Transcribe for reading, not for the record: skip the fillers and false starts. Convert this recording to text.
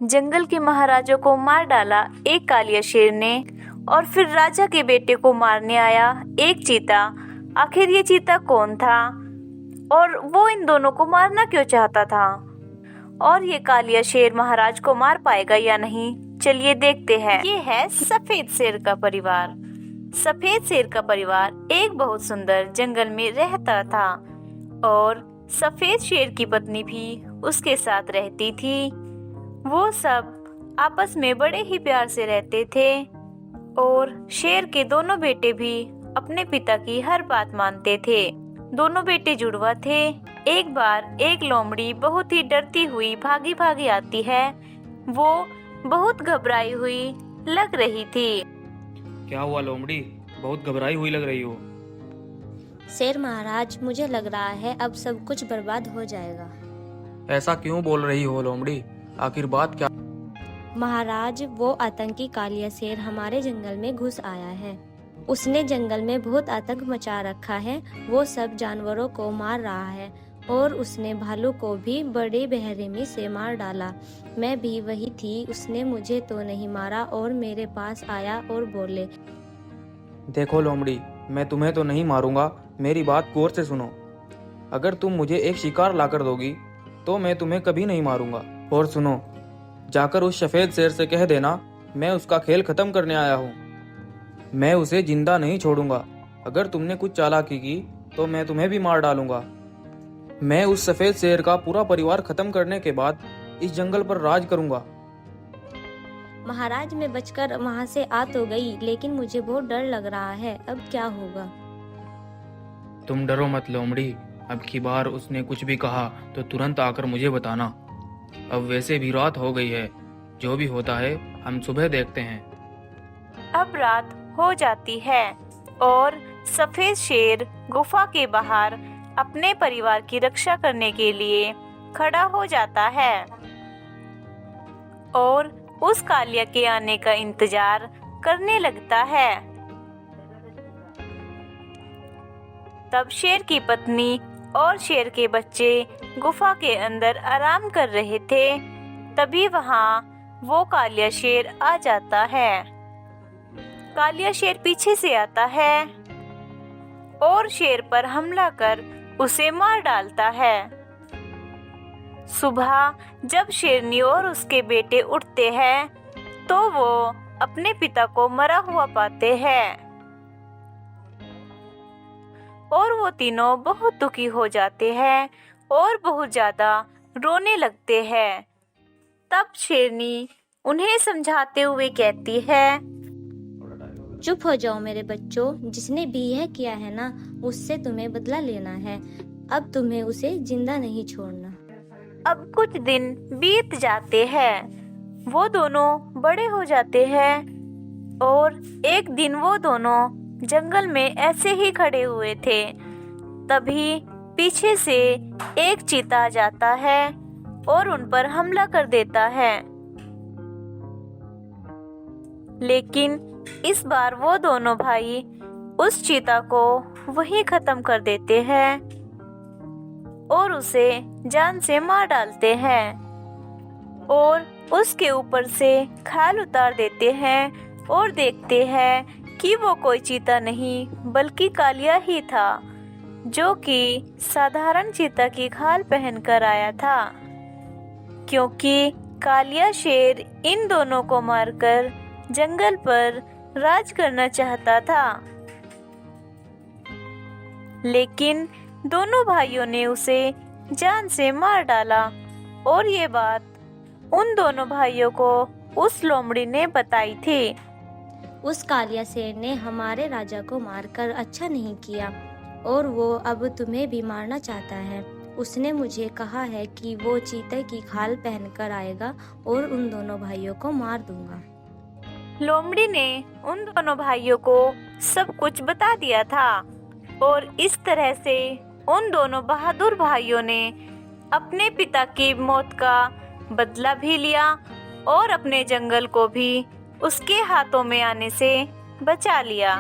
जंगल के महाराजा को मार डाला एक कालिया शेर ने, और फिर राजा के बेटे को मारने आया एक चीता। आखिर ये चीता कौन था और वो इन दोनों को मारना क्यों चाहता था, और ये कालिया शेर महाराज को मार पाएगा या नहीं, चलिए देखते हैं। ये है सफेद शेर का परिवार। सफेद शेर का परिवार एक बहुत सुंदर जंगल में रहता था और सफेद शेर की पत्नी भी उसके साथ रहती थी। वो सब आपस में बड़े ही प्यार से रहते थे और शेर के दोनों बेटे भी अपने पिता की हर बात मानते थे। दोनों बेटे जुड़वा थे। एक बार एक लोमड़ी बहुत ही डरती हुई भागी भागी आती है। वो बहुत घबराई हुई लग रही थी। क्या हुआ लोमड़ी, बहुत घबराई हुई लग रही हो? शेर महाराज, मुझे लग रहा है अब सब कुछ बर्बाद हो जाएगा। ऐसा क्यों बोल रही हो लोमड़ी, आखिर बात क्या? महाराज, वो आतंकी कालिया शेर हमारे जंगल में घुस आया है। उसने जंगल में बहुत आतंक मचा रखा है। वो सब जानवरों को मार रहा है और उसने भालू को भी बड़े बेरहमी से मार डाला। मैं भी वही थी, उसने मुझे तो नहीं मारा और मेरे पास आया और बोले, देखो लोमड़ी, मैं तुम्हें तो नहीं मारूंगा, मेरी बात गौर से सुनो। अगर तुम मुझे एक शिकार लाकर दोगी तो मैं तुम्हें कभी नहीं मारूंगा। और सुनो, जाकर उस सफेद शेर से कह देना मैं उसका खेल खत्म करने आया हूँ। मैं उसे जिंदा नहीं छोड़ूंगा। अगर तुमने कुछ चालाकी की तो मैं तुम्हें भी मार डालूंगा। मैं उस सफेद शेर का पूरा परिवार खत्म करने के बाद इस जंगल पर राज करूंगा। महाराज, मैं बचकर वहाँ से आ तो गई, लेकिन मुझे बहुत डर लग रहा है। अब क्या होगा? तुम डरो मत लोमड़ी, अब की बार उसने कुछ भी कहा तो तुरंत आकर मुझे बताना। अब वैसे भी रात हो गई है, जो भी होता है हम सुबह देखते हैं। अब रात हो जाती है और सफेद शेर गुफा के बाहर अपने परिवार की रक्षा करने के लिए खड़ा हो जाता है और उस कालिया के आने का इंतजार करने लगता है। तब शेर की पत्नी और शेर के बच्चे गुफा के अंदर आराम कर रहे थे। तभी वहां वो कालिया शेर आ जाता है। कालिया शेर पीछे से आता है और शेर पर हमला कर उसे मार डालता है। सुबह जब शेरनी और उसके बेटे उठते हैं तो वो अपने पिता को मरा हुआ पाते हैं और वो तीनों बहुत दुखी हो जाते हैं और बहुत ज्यादा रोने लगते हैं। तब शेरनी उन्हें समझाते हुए कहती है, चुप हो जाओ मेरे बच्चों, जिसने भी यह किया है ना, उससे तुम्हें बदला लेना है। अब तुम्हें उसे जिंदा नहीं छोड़ना। अब कुछ दिन बीत जाते हैं। वो दोनों बड़े हो जाते हैं और एक दिन वो दोनों जंगल में ऐसे ही खड़े हुए थे। तभी पीछे से एक चीता आ जाता है और उन पर हमला कर देता है। लेकिन इस बार वो दोनों भाई उस चीता को वहीं खत्म कर देते हैं और उसे जान से मार डालते हैं और उसके ऊपर से खाल उतार देते हैं और देखते हैं कि वो कोई चीता नहीं बल्कि कालिया ही था, जो कि साधारण चीता की खाल पहनकर आया था, क्योंकि कालिया शेर इन दोनों को मारकर जंगल पर राज करना चाहता था। लेकिन दोनों भाइयों ने उसे जान से मार डाला और ये बात उन दोनों भाइयों को उस लोमड़ी ने बताई थी। उस कालिया शेर ने हमारे राजा को मारकर अच्छा नहीं किया और वो अब तुम्हें भी मारना चाहता है। उसने मुझे कहा है कि वो चीते की खाल पहनकर आएगा और उन दोनों भाइयों को मार दूंगा। लोमड़ी ने उन दोनों भाइयों को सब कुछ बता दिया था और इस तरह से उन दोनों बहादुर भाइयों ने अपने पिता की मौत का बदला भी लिया और अपने जंगल को भी उसके हाथों में आने से बचा लिया।